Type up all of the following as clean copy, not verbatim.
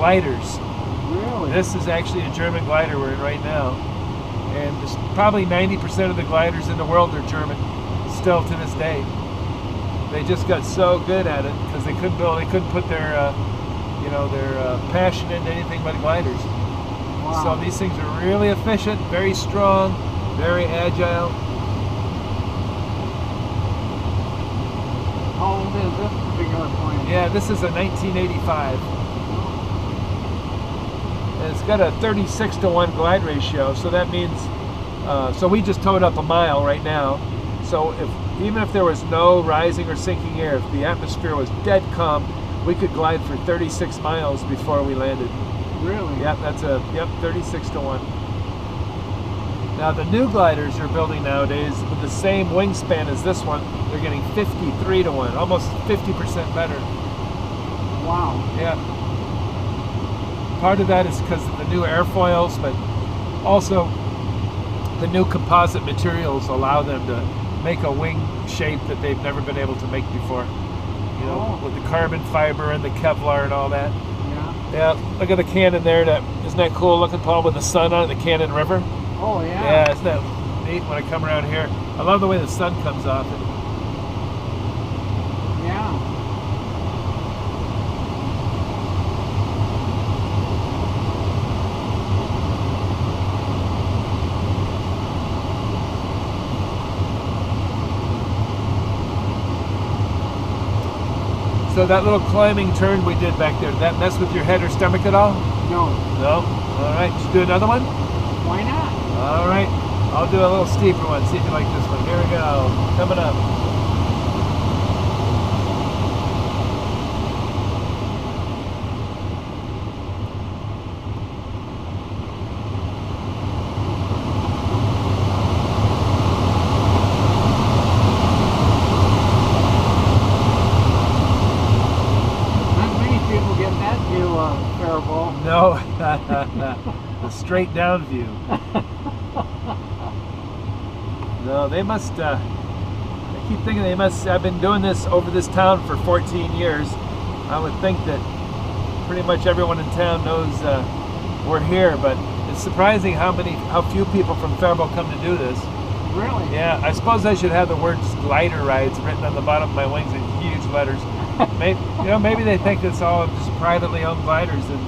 gliders. Really? This is actually a German glider we're in right now. And probably 90% of the gliders in the world are German, still to this day. They just got so good at it because they couldn't put their passion into anything but gliders. Wow. So these things are really efficient, very strong, very agile. How old is this particular plane? Yeah, this is a 1985. And it's got a 36-to-1 glide ratio, so that means, so we just towed up a mile right now. So even if there was no rising or sinking air, if the atmosphere was dead calm, we could glide for 36 miles before we landed. Really? Yep, 36-to-1. Now the new gliders they're building nowadays with the same wingspan as this one, they're getting 53-to-1, almost 50% better. Wow. Yeah. Part of that is because of the new airfoils, but also the new composite materials allow them to make a wing shape that they've never been able to make before. You know, with the carbon fiber and the Kevlar and all that. Yeah. Yeah, look at the cannon there. Isn't that cool looking, Paul, with the sun on it, the Cannon River? Oh, yeah. Yeah, isn't that neat when I come around here? I love the way the sun comes off it. Yeah. So that little climbing turn we did back there, did that mess with your head or stomach at all? No. No? All right, should do another one? Why not? All right, I'll do a little steeper one, see if you like this one. Here we go, coming up. No, the straight down view. No, they must, I keep thinking they must, I've been doing this over this town for 14 years. I would think that pretty much everyone in town knows we're here, but it's surprising how few people from Faribault come to do this. Really? Yeah, I suppose I should have the words glider rides written on the bottom of my wings in huge letters. Maybe they think it's all just privately owned gliders, and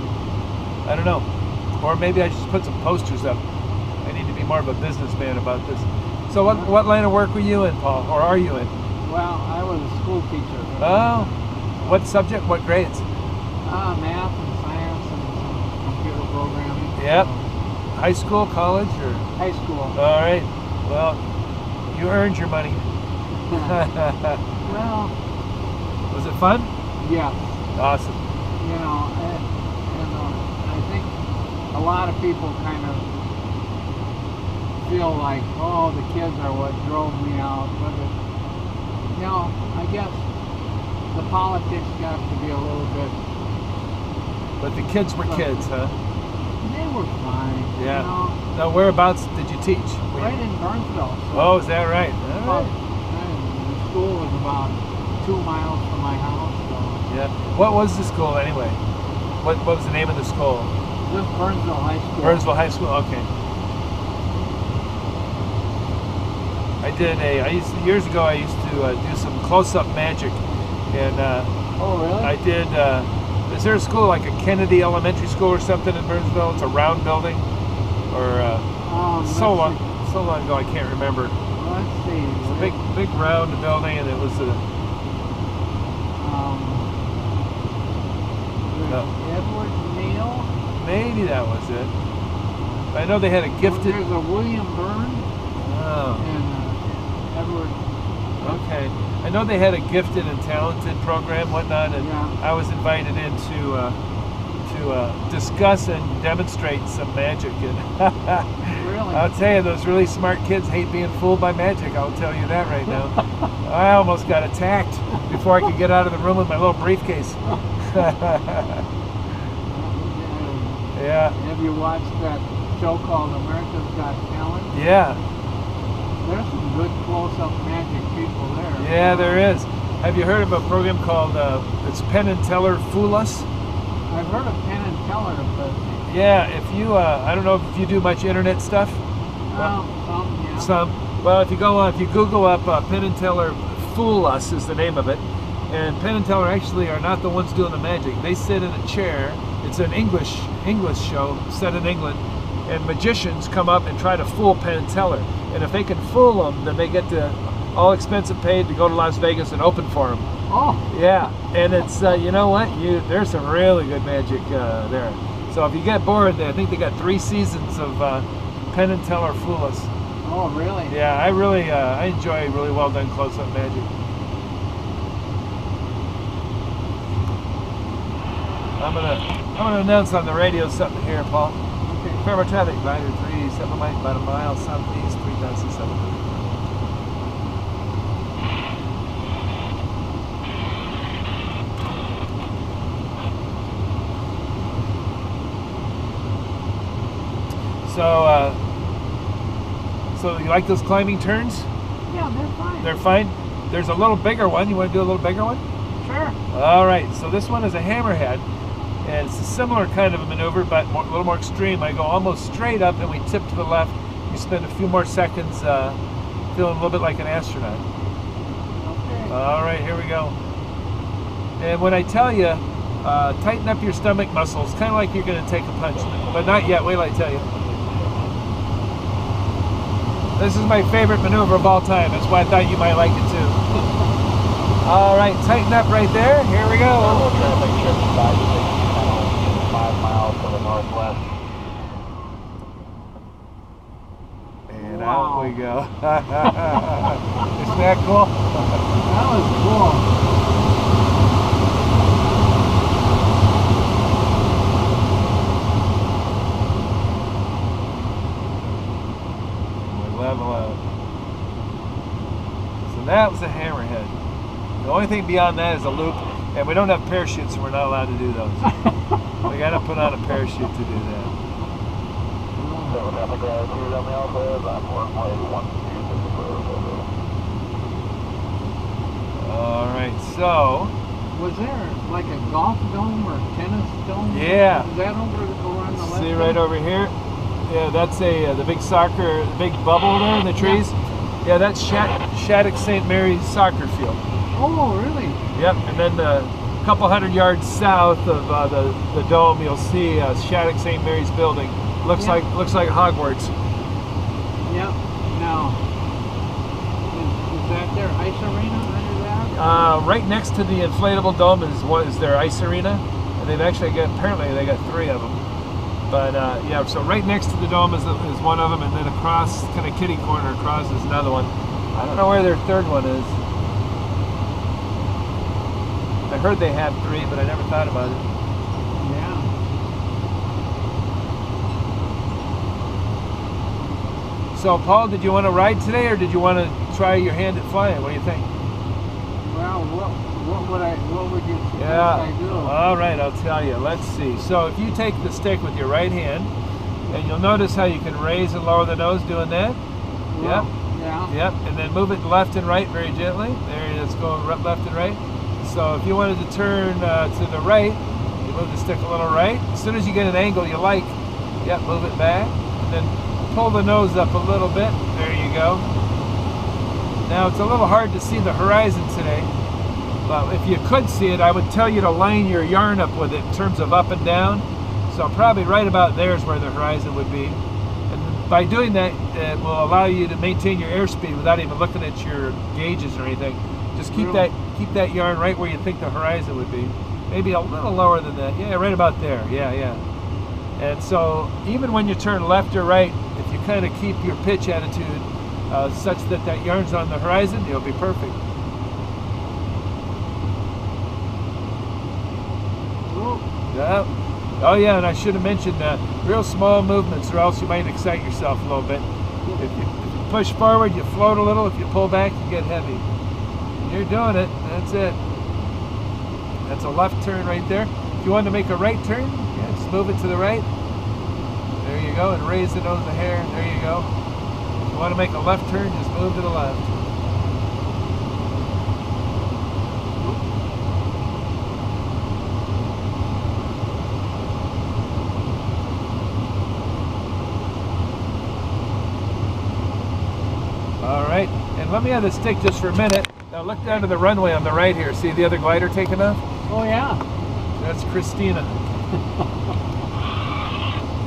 I don't know. Or maybe I should put some posters up. I need to be more of a businessman about this. So what line of work were you in, Paul? Or are you in? Well, I was a school teacher. Oh. What subject? What grades? Math and science and some computer programming. Yep. High school, college, or? High school. All right. Well, you earned your money. Well. Was it fun? Yes. Awesome. You know, I think a lot of people kind of feel like, oh, the kids are what drove me out. But, I guess the politics got to be a little bit... But the kids were kids, huh? They were fine. Yeah. Now, whereabouts did you teach? Right in Burnsville. So oh, is that right? All right. The school was about 2 miles from my house. So. Yeah. What was the school anyway? What was the name of the school? Just Burnsville High School. Burnsville High School. Okay. Years ago I used to do some close-up magic, and oh really? I did. Is there a school like a Kennedy Elementary School or something in Burnsville? It's a round building, or so long ago I can't remember. Let's see. It's a big round building, and it was a. Edward Neal? Maybe that was it. I know they had a gifted. There's a William Byrne. Oh. And Edward. Okay. I know they had a gifted and talented program, whatnot, and I was invited in to discuss and demonstrate some magic. And really? I'll tell you, those really smart kids hate being fooled by magic. I'll tell you that right now. I almost got attacked before I could get out of the room with my little briefcase. Yeah. Have you watched that show called America's Got Talent? Yeah. There's some good close-up magic people there. Yeah, there is. Have you heard of a program called it's Penn and Teller Fool Us? I've heard of Penn and Teller, but Yeah, if you, I don't know if you do much internet stuff. yeah. Some. Well, if you Google up Penn and Teller Fool Us is the name of it. And Penn and Teller actually are not the ones doing the magic. They sit in a chair. It's an English show set in England, and magicians come up and try to fool Penn and Teller. And if they can fool them, then they get all expenses paid to go to Las Vegas and open for them. Oh. Yeah, and it's you know what? There's some really good magic there. So if you get bored, I think they got 3 seasons of Penn and Teller Fool Us. Oh, really? Yeah, I really I enjoy really well done close-up magic. I'm gonna announce on the radio something here, Paul. Okay. Fairmont traffic, glider 37 miles, about a mile southeast, 3,700. So you like those climbing turns? Yeah, they're fine. They're fine. There's a little bigger one. You want to do a little bigger one? Sure. All right. So this one is a hammerhead, and it's a similar kind of a maneuver, but a little more extreme. I go almost straight up, and we tip to the left. You spend a few more seconds feeling a little bit like an astronaut. Okay. All right, here we go. And when I tell you, tighten up your stomach muscles, kind of like you're going to take a punch, but not yet. Wait till I tell you. This is my favorite maneuver of all time. That's why I thought you might like it too. All right, tighten up right there. Here we go. 5 miles to the northwest. And Wow. out we go. Isn't that cool? That was cool. Level out. So that was a hammerhead. The only thing beyond that is a loop, and we don't have parachutes, so we're not allowed to do those. We got to put on a parachute to do that. All right, so Was there like a golf dome or a tennis dome? Yeah. Is that over on the left? see right over here. Yeah, that's the big soccer, the big bubble there in the trees. Yeah, that's Shattuck St. Mary's soccer field. Oh, really? Yep, and then a couple hundred yards south of the dome, you'll see Shattuck St. Mary's building. Looks Yeah. like Hogwarts. Yep. Now, is that their ice arena under that? Right next to the inflatable dome is their ice arena, and apparently they got 3 of them. But yeah, so right next to the dome is one of them, and then across, kind of kitty corner across, is another one. I don't know where their 3rd one is. I heard they had 3, but I never thought about it. Yeah. So, Paul, did you want to ride today, or did you want to try your hand at flying? What do you think? Well, what would you suggest Yeah. I do? All right, I'll tell you. Let's see. So if you take the stick with your right hand, and you'll notice how you can raise and lower the nose doing that. Well, yeah. Yep. And then move it left and right very gently. There it is, going left and right. So if you wanted to turn to the right, you move the stick a little right. As soon as you get an angle you like, move it back. And then pull the nose up a little bit. There you go. Now it's a little hard to see the horizon today, but if you could see it, I would tell you to line your yarn up with it in terms of up and down. So probably right about there is where the horizon would be. And by doing that, it will allow you to maintain your airspeed without even looking at your gauges or anything. Just keep that yarn right where you think the horizon would be. Maybe a little lower than that. Yeah, right about there. Yeah. And so even when you turn left or right, if you kind of keep your pitch attitude such that yarn's on the horizon, you'll be perfect. Yeah. Oh yeah, and I should have mentioned real small movements, or else you might excite yourself a little bit. If you push forward, you float a little. If you pull back, you get heavy. You're doing it. That's it. That's a left turn right there. If you want to make a right turn, just move it to the right. There you go, and raise the nose a hair. There you go. If you want to make a left turn, just move to the left. let me have the stick just for a minute. Now look down to the runway on the right here. See the other glider taking off? Oh yeah. That's Christina.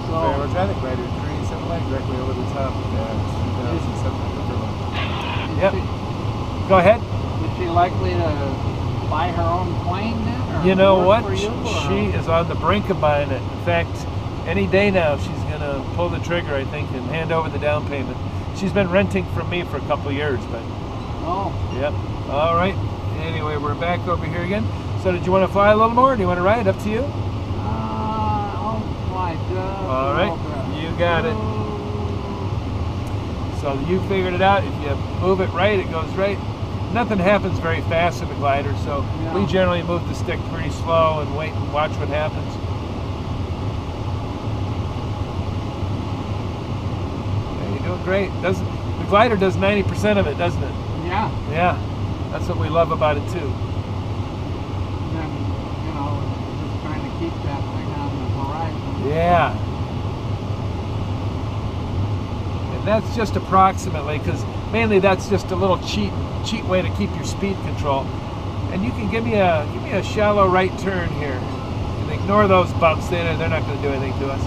Fairway traffic glider 379 directly over the top. Yeah, 2007. Yep. Go ahead. Is she likely to buy her own plane then? Or You know work what? for you, or- She is on the brink of buying it. In fact, any day now she's gonna pull the trigger, I think, and hand over the down payment. She's been renting from me for a couple of years, but Oh. yep. All right. Anyway, we're back over here again. So did you want to fly a little more? Or do you want to ride? Up to you. I'll fly just All right. a little bit. You got it. So you figured it out. If you move it right, it goes right. Nothing happens very fast in the glider, so Yeah. we generally move the stick pretty slow and wait and watch what happens. Yeah, you're doing great. The glider does 90% of it, doesn't it? Yeah. Yeah, that's what we love about it too. And then, just trying to keep that thing on the horizon. Yeah. And that's just approximately, because mainly that's just a little cheat way to keep your speed control. And you can give me a shallow right turn here. And ignore those bumps. They're not going to do anything to us.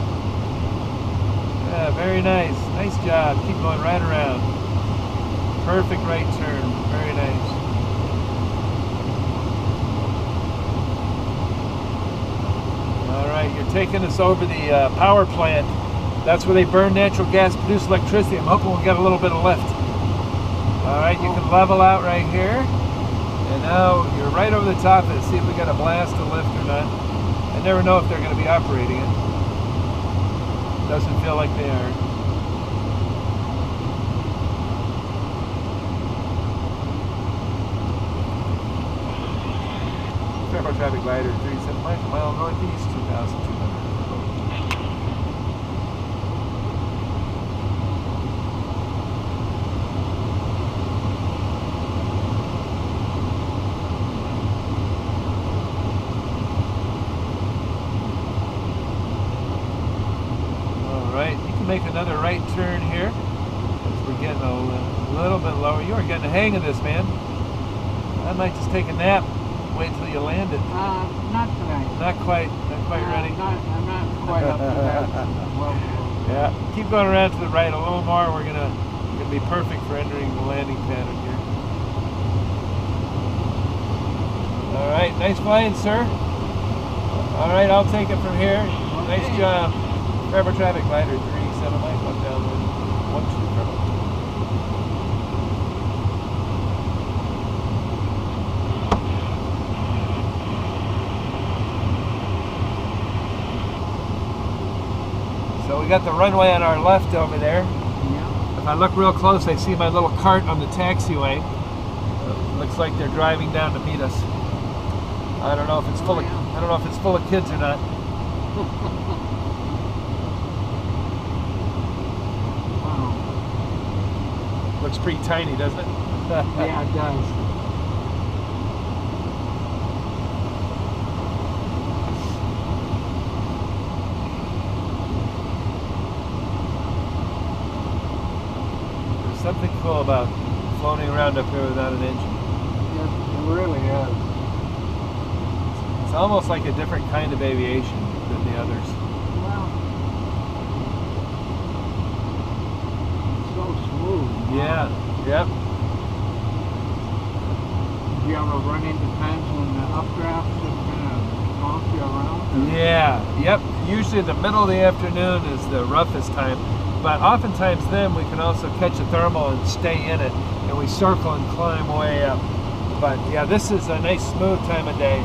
Yeah, very nice. Nice job. Keep going right around. Perfect right turn. Very nice. All right, you're taking us over the power plant. That's where they burn natural gas, produce electricity. I'm hoping we'll get a little bit of lift. All right, you can level out right here. And now you're right over the top of it. See if we got a blast of lift or not. I never know if they're going to be operating it. Doesn't feel like they are. Fairport traffic glider 37 mile northeast, 2,200. Make another right turn here as we're getting a little bit lower. You are getting the hang of this, man. I might just take a nap. Wait till you land it. Not tonight. Not quite ready. I'm not quite up to that. Well, yeah, keep going around to the right a little more. We're gonna be perfect for entering the landing pattern here. All right, nice flying, sir. All right, I'll take it from here. Okay. Nice job. Fairport traffic glider 37 miles up down with 12 trouble. So we got the runway on our left over there. yeah. If I look real close, I see my little cart on the taxiway. Looks like they're driving down to meet us. I don't know if it's full of I don't know if it's full of kids or not. Wow. Looks pretty tiny, doesn't it? Yeah, it does. There's something cool about floating around up here without an engine. Yes, it really is. It's almost like a different kind of aviation than the others. Well, it's so smooth. Yeah, yep. Do you ever run into times when the updrafts just kind of bounce you around? Yeah, yep. Usually the middle of the afternoon is the roughest time, but oftentimes then we can also catch a thermal and stay in it, and we circle and climb way up. But yeah, this is a nice smooth time of day.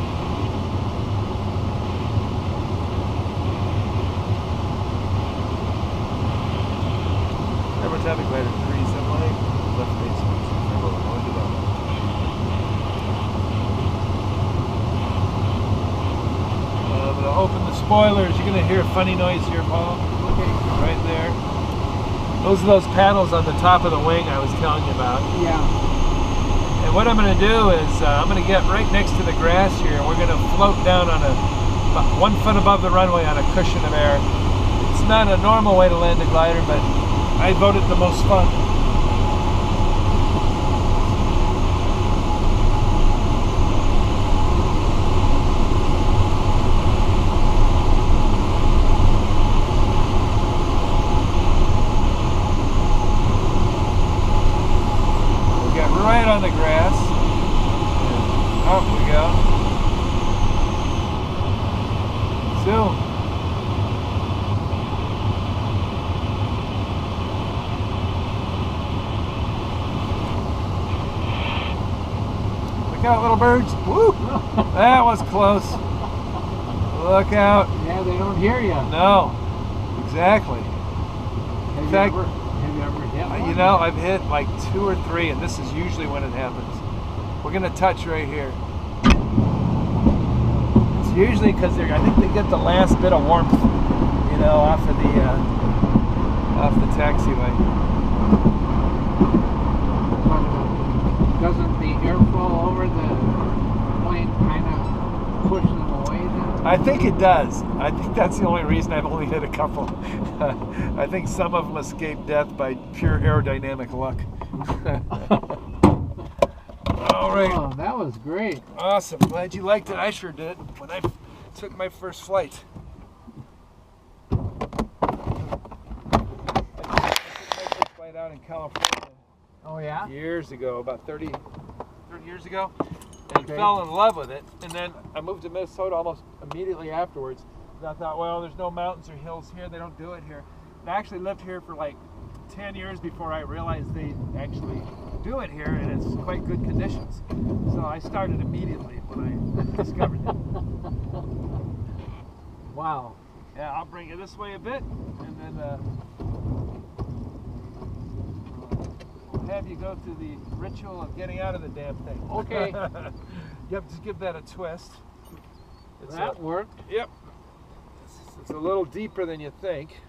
Traffic glider 378, left base, I'm going to open the spoilers. You're going to hear a funny noise here, Paul. Okay. Right there. Those are those panels on the top of the wing I was telling you about. Yeah. And what I'm going to do is I'm going to get right next to the grass here, and we're going to float down on about 1 foot above the runway on a cushion of air. It's not a normal way to land a glider, but I voted the most fun. Look out, little birds. Woo! That was close. Look out. Yeah, they don't hear you. No, exactly. Have fact, you ever hit one? You know, I've hit like 2 or 3, and this is usually when it happens. We're gonna touch right here. It's usually because I think they get the last bit of warmth, you know, off of the taxiway. Doesn't the airflow over the plane kind of push them away then? I think it does. I think that's the only reason I've only hit a couple. I think some of them escape death by pure aerodynamic luck. All right. Oh, that was great. Awesome. Glad you liked it. I sure did when I took my first flight. I took my first flight out in California Oh yeah? years ago, about 30 years ago, and Okay. fell in love with it. And then I moved to Minnesota almost immediately afterwards. And I thought, well, there's no mountains or hills here. They don't do it here. And I actually lived here for like 10 years before I realized they actually do it here, and it's quite good conditions. So I started immediately when I discovered it. Wow. Yeah, I'll bring you this way a bit, and then we'll have you go through the ritual of getting out of the damn thing. Okay. Yep, just give that a twist. That worked. Yep. It's a little deeper than you think.